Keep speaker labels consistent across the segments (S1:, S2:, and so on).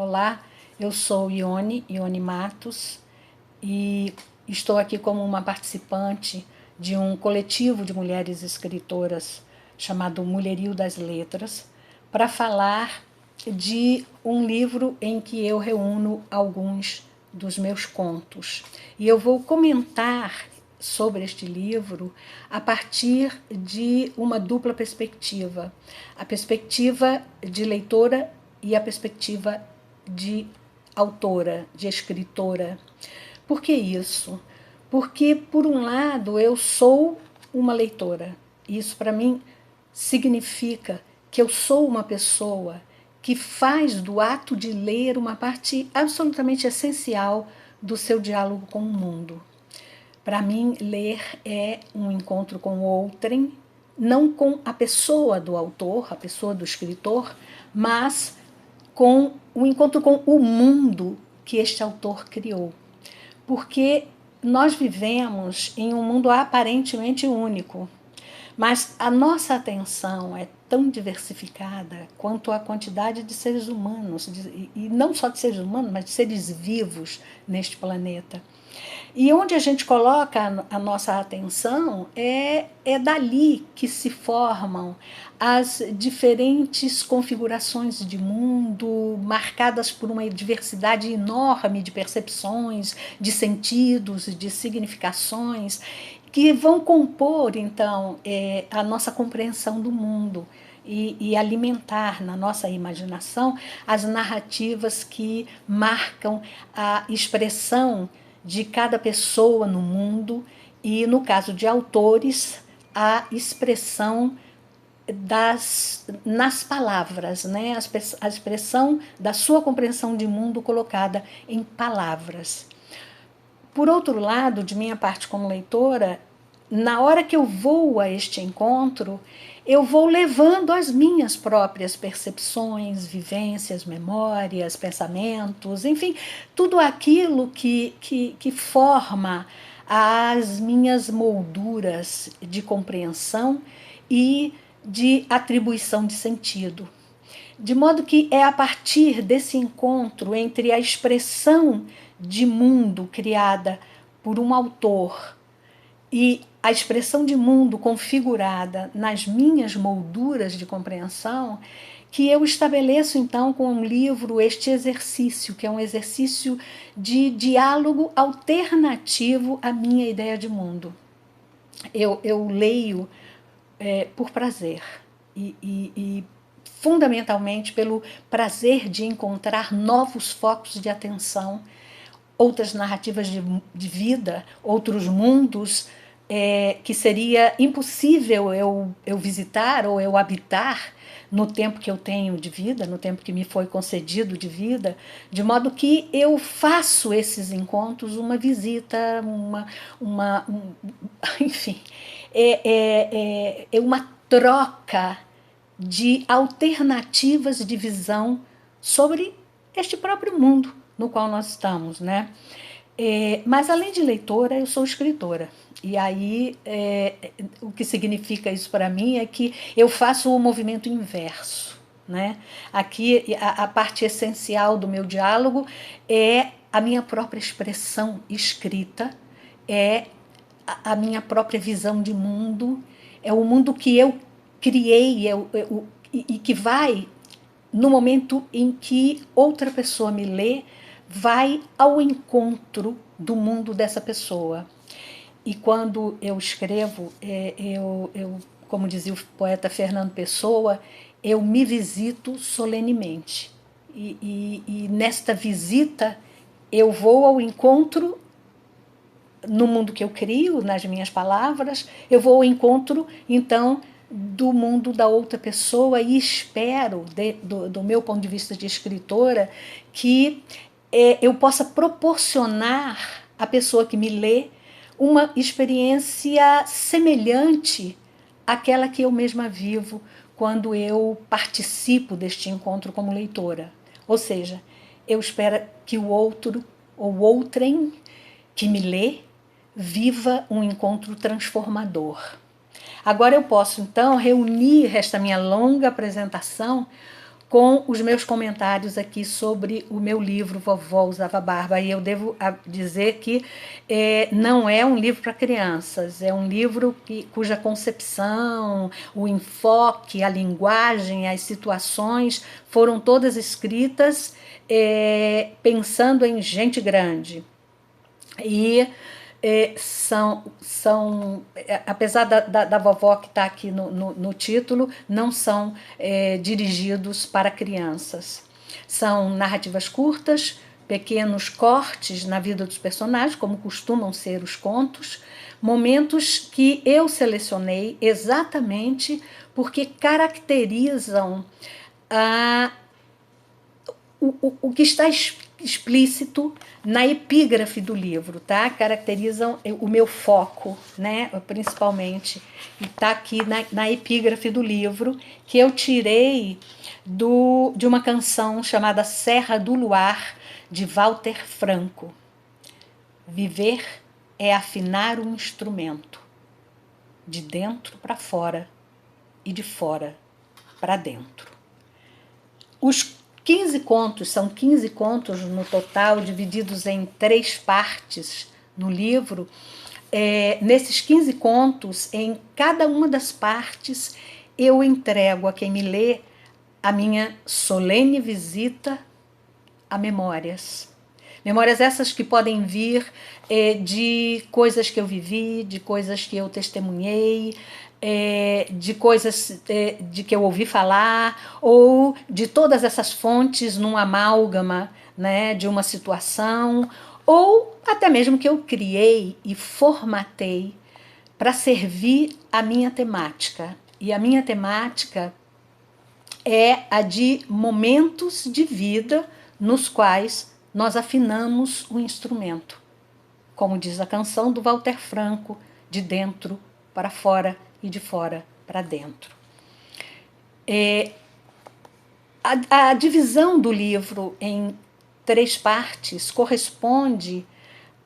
S1: Olá, eu sou Ione Matos, e estou aqui como uma participante de um coletivo de mulheres escritoras chamado Mulherio das Letras, para falar de um livro em que eu reúno alguns dos meus contos. E eu vou comentar sobre este livro a partir de uma dupla perspectiva: a perspectiva de leitora e a perspectiva de autora, de escritora. Por que isso? Porque, por um lado, eu sou uma leitora. Isso, para mim, significa que eu sou uma pessoa que faz do ato de ler uma parte absolutamente essencial do seu diálogo com o mundo. Para mim, ler é um encontro com outrem, não com a pessoa do autor, a pessoa do escritor, mas com o encontro com o mundo que este autor criou. Porque nós vivemos em um mundo aparentemente único, mas a nossa atenção é tão diversificada quanto a quantidade de seres humanos, e não só de seres humanos, mas de seres vivos neste planeta. E onde a gente coloca a nossa atenção é dali que se formam as diferentes configurações de mundo, marcadas por uma diversidade enorme de percepções, de sentidos, de significações, que vão compor, então, a nossa compreensão do mundo. E alimentar na nossa imaginação as narrativas que marcam a expressão de cada pessoa no mundo e, no caso de autores, a expressão nas palavras, né? A expressão da sua compreensão de mundo colocada em palavras. Por outro lado, de minha parte como leitora, na hora que eu vou a este encontro, eu vou levando as minhas próprias percepções, vivências, memórias, pensamentos, enfim, tudo aquilo que forma as minhas molduras de compreensão e de atribuição de sentido. De modo que é a partir desse encontro entre a expressão de mundo criada por um autor e a expressão de mundo configurada nas minhas molduras de compreensão, que eu estabeleço então com o livro este exercício, que é um exercício de diálogo alternativo à minha ideia de mundo. Eu leio por prazer e fundamentalmente pelo prazer de encontrar novos focos de atenção, outras narrativas de vida, outros mundos que seria impossível eu visitar ou eu habitar no tempo que eu tenho de vida, no tempo que me foi concedido de vida, de modo que eu faço esses encontros uma visita, enfim, é uma troca de alternativas de visão sobre este próprio mundo no qual nós estamos, né? Mas além de leitora, eu sou escritora. E aí, o que significa isso para mim é que eu faço o movimento inverso, né? Aqui, a parte essencial do meu diálogo é a minha própria expressão escrita, é a minha própria visão de mundo, é o mundo que eu criei e que vai, no momento em que outra pessoa me lê, vai ao encontro do mundo dessa pessoa. E quando eu escrevo, como dizia o poeta Fernando Pessoa, eu me visito solenemente. E nesta visita eu vou ao encontro no mundo que eu crio, nas minhas palavras, eu vou ao encontro, então, do mundo da outra pessoa e espero, do meu ponto de vista de escritora, que eu possa proporcionar à pessoa que me lê uma experiência semelhante àquela que eu mesma vivo quando eu participo deste encontro como leitora. Ou seja, eu espero que o outro ou outrem que me lê viva um encontro transformador. Agora eu posso, então, reunir esta minha longa apresentação com os meus comentários aqui sobre o meu livro Vovó Usava Barba. E eu devo dizer que não é um livro para crianças, é um livro cuja concepção, o enfoque, a linguagem, as situações foram todas escritas pensando em gente grande. E apesar da vovó que está aqui no título, não são dirigidos para crianças. São narrativas curtas, pequenos cortes na vida dos personagens, como costumam ser os contos, momentos que eu selecionei exatamente porque caracterizam o que está explícito na epígrafe do livro, tá? Caracterizam o meu foco, né? Principalmente. E tá aqui na epígrafe do livro, que eu tirei de uma canção chamada Serra do Luar, de Walter Franco. Viver é afinar um instrumento, de dentro para fora e de fora para dentro. Os 15 contos, são 15 contos no total, divididos em 3 partes no livro. Nesses 15 contos, em cada uma das partes, eu entrego a quem me lê a minha solene visita a memórias. Memórias essas que podem vir de coisas que eu vivi, de coisas que eu testemunhei, de coisas de que eu ouvi falar, ou de todas essas fontes num amálgama, né, de uma situação, ou até mesmo que eu criei e formatei para servir a minha temática. E a minha temática é a de momentos de vida nos quais nós afinamos o instrumento. Como diz a canção do Walter Franco, de dentro para fora e de fora para dentro. A divisão do livro em 3 partes corresponde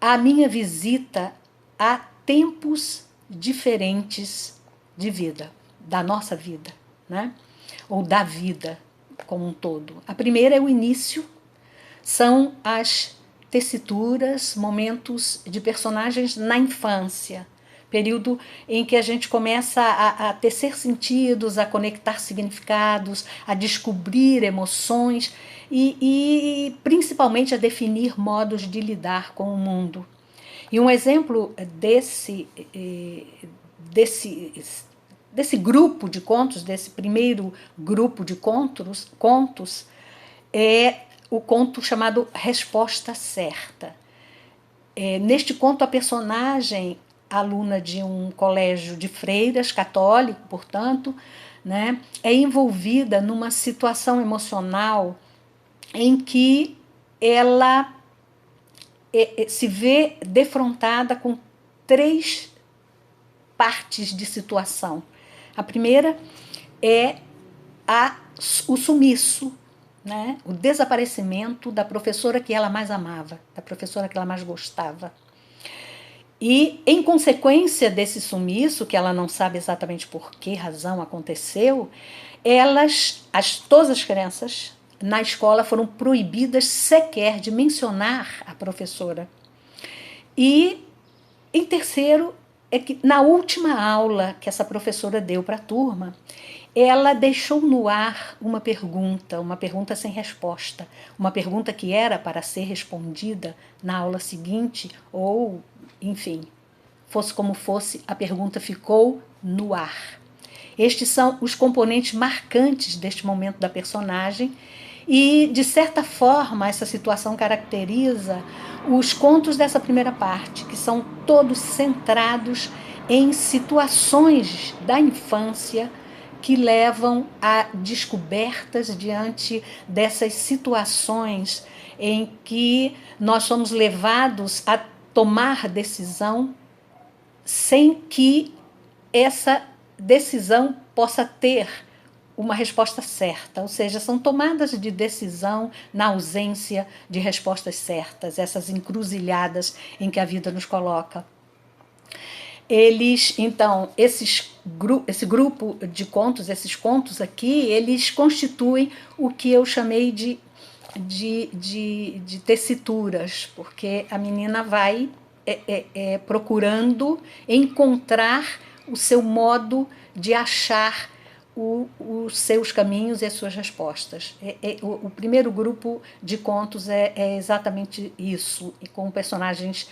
S1: à minha visita a tempos diferentes de vida, da nossa vida, né? Ou da vida como um todo. A primeira é o início, são as tessituras, momentos de personagens na infância, período em que a gente começa a tecer sentidos, a conectar significados, a descobrir emoções e principalmente a definir modos de lidar com o mundo. E um exemplo desse grupo de contos, desse primeiro grupo de contos, é o conto chamado Resposta Certa. Neste conto, a personagem, aluna de um colégio de freiras, católico, portanto, né, é envolvida numa situação emocional em que ela se vê defrontada com 3 partes de situação. A primeira é o sumiço, né? O desaparecimento da professora que ela mais amava, da professora que ela mais gostava. E, em consequência desse sumiço, que ela não sabe exatamente por que razão aconteceu, todas as crianças na escola foram proibidas sequer de mencionar a professora. E, em terceiro, é que na última aula que essa professora deu para a turma, ela deixou no ar uma pergunta sem resposta, uma pergunta que era para ser respondida na aula seguinte, ou, enfim, fosse como fosse, a pergunta ficou no ar. Estes são os componentes marcantes deste momento da personagem e, de certa forma, essa situação caracteriza os contos dessa primeira parte, que são todos centrados em situações da infância que levam a descobertas diante dessas situações em que nós somos levados a tomar decisão sem que essa decisão possa ter uma resposta certa, ou seja, são tomadas de decisão na ausência de respostas certas, essas encruzilhadas em que a vida nos coloca. Eles, então, esse grupo de contos, esses contos aqui, eles constituem o que eu chamei de tessituras, porque a menina vai procurando encontrar o seu modo de achar os seus caminhos e as suas respostas. O primeiro grupo de contos é exatamente isso, com personagens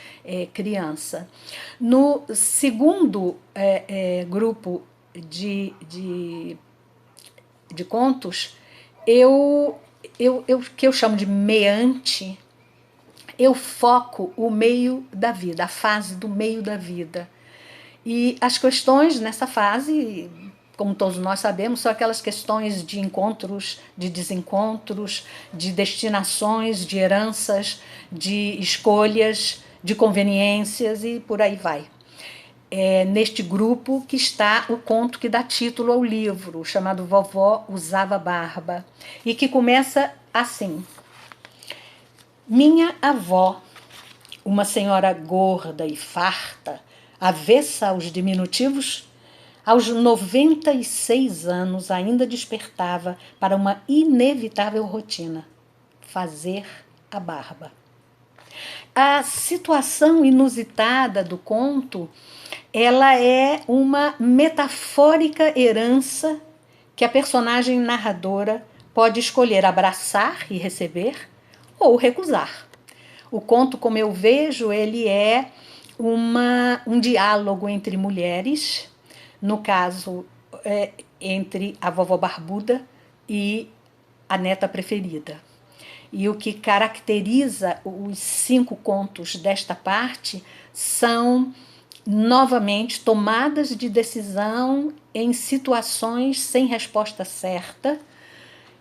S1: criança. No segundo grupo de contos, que eu chamo de meante, eu foco o meio da vida, a fase do meio da vida. E as questões nessa fase, como todos nós sabemos, são aquelas questões de encontros, de desencontros, de destinações, de heranças, de escolhas, de conveniências e por aí vai. É neste grupo que está o conto que dá título ao livro, chamado Vovó Usava Barba, e que começa assim. Minha avó, uma senhora gorda e farta, avessa aos diminutivos, aos 96 anos ainda despertava para uma inevitável rotina: fazer a barba. A situação inusitada do conto, ela é uma metafórica herança que a personagem narradora pode escolher abraçar e receber ou recusar. O conto, como eu vejo, ele é um diálogo entre mulheres, no caso, entre a vovó barbuda e a neta preferida. E o que caracteriza os 5 contos desta parte são, novamente, tomadas de decisão em situações sem resposta certa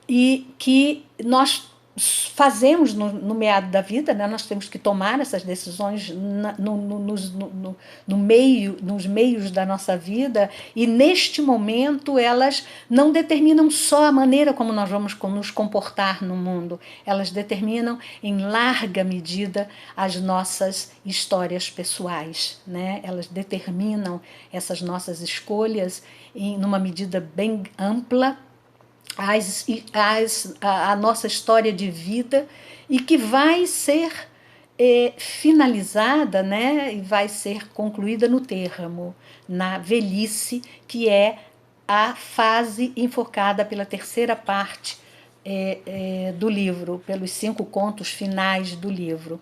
S1: e que nós fazemos no meado da vida, né? Nós temos que tomar essas decisões nos meios da nossa vida, e neste momento elas não determinam só a maneira como nós vamos nos comportar no mundo, elas determinam em larga medida as nossas histórias pessoais, né? Elas determinam essas nossas escolhas numa medida bem ampla, a nossa história de vida, e que vai ser finalizada, né, e vai ser concluída no termo, na velhice, que é a fase enfocada pela terceira parte do livro, pelos 5 contos finais do livro,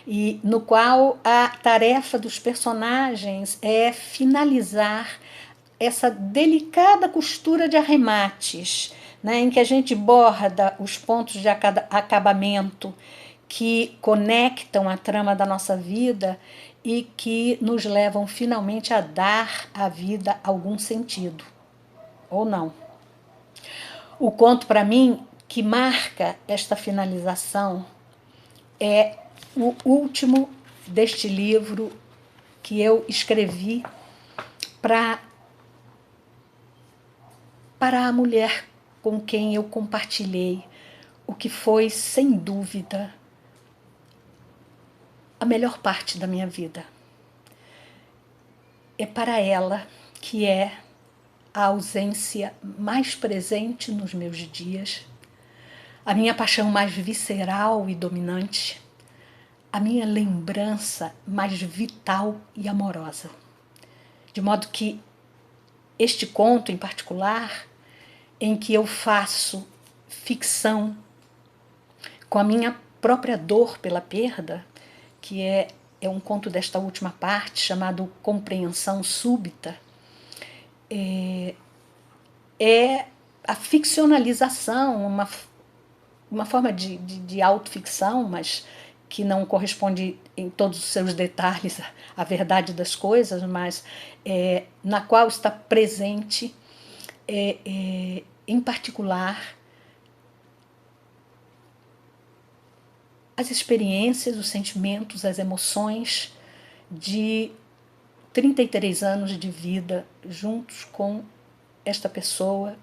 S1: e no qual a tarefa dos personagens é finalizar essa delicada costura de arremates, né, em que a gente borda os pontos de acabamento que conectam a trama da nossa vida e que nos levam finalmente a dar à vida algum sentido, ou não. O conto, para mim, que marca esta finalização é o último deste livro que eu escrevi para a mulher com quem eu compartilhei o que foi, sem dúvida, a melhor parte da minha vida. É para ela que é a ausência mais presente nos meus dias, a minha paixão mais visceral e dominante, a minha lembrança mais vital e amorosa. De modo que este conto em particular, em que eu faço ficção com a minha própria dor pela perda, que é um conto desta última parte, chamado Compreensão Súbita, é a ficcionalização, uma forma de autoficção, mas que não corresponde em todos os seus detalhes à verdade das coisas, mas na qual está presente, em particular, as experiências, os sentimentos, as emoções de 33 anos de vida juntos com esta pessoa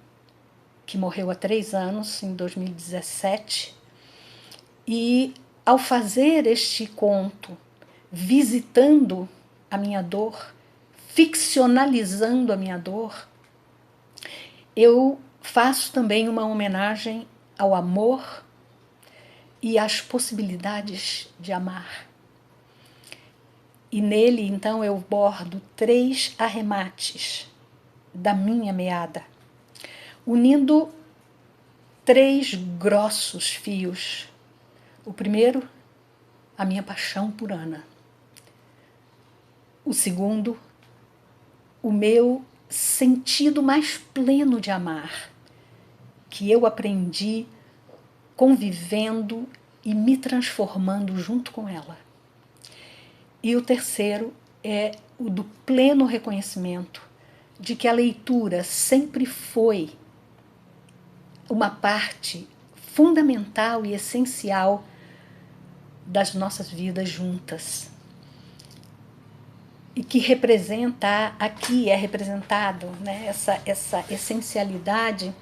S1: que morreu há 3 anos, em 2017. E ao fazer este conto, visitando a minha dor, ficcionalizando a minha dor, eu faço também uma homenagem ao amor e às possibilidades de amar. E nele, então, eu bordo 3 arremates da minha meada, unindo 3 grossos fios. O primeiro, a minha paixão por Ana. O segundo, o meu sentido mais pleno de amar, que eu aprendi convivendo e me transformando junto com ela. E o terceiro é o do pleno reconhecimento de que a leitura sempre foi uma parte fundamental e essencial das nossas vidas juntas. E que representa, aqui é representado, né, essa essencialidade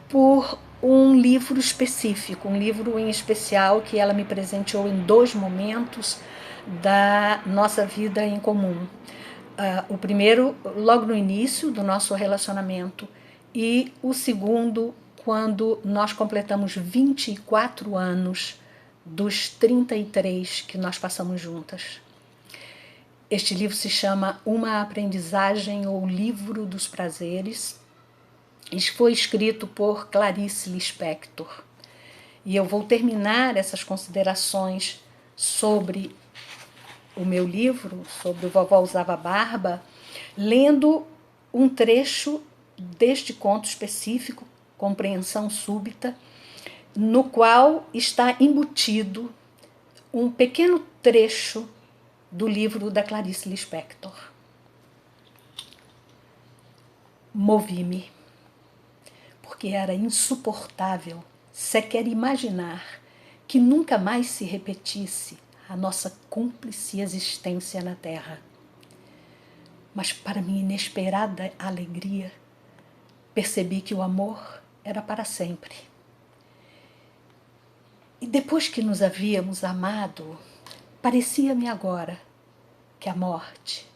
S1: por um livro específico, um livro em especial que ela me presenteou em 2 momentos da nossa vida em comum. O primeiro, logo no início do nosso relacionamento, e o segundo, quando nós completamos 24 anos dos 33 que nós passamos juntas. Este livro se chama Uma Aprendizagem ou Livro dos Prazeres. Foi escrito por Clarice Lispector. E eu vou terminar essas considerações sobre o meu livro, sobre o Vovó Usava Barba, lendo um trecho deste conto específico, Compreensão Súbita, no qual está embutido um pequeno trecho do livro da Clarice Lispector. Movi-me, porque era insuportável sequer imaginar que nunca mais se repetisse a nossa cúmplice existência na Terra. Mas, para minha inesperada alegria, percebi que o amor era para sempre. E depois que nos havíamos amado, parecia-me agora que a morte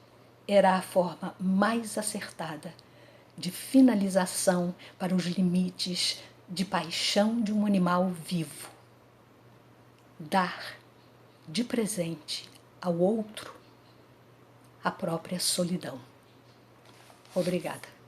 S1: era a forma mais acertada de finalização para os limites de paixão de um animal vivo. Dar de presente ao outro a própria solidão. Obrigada.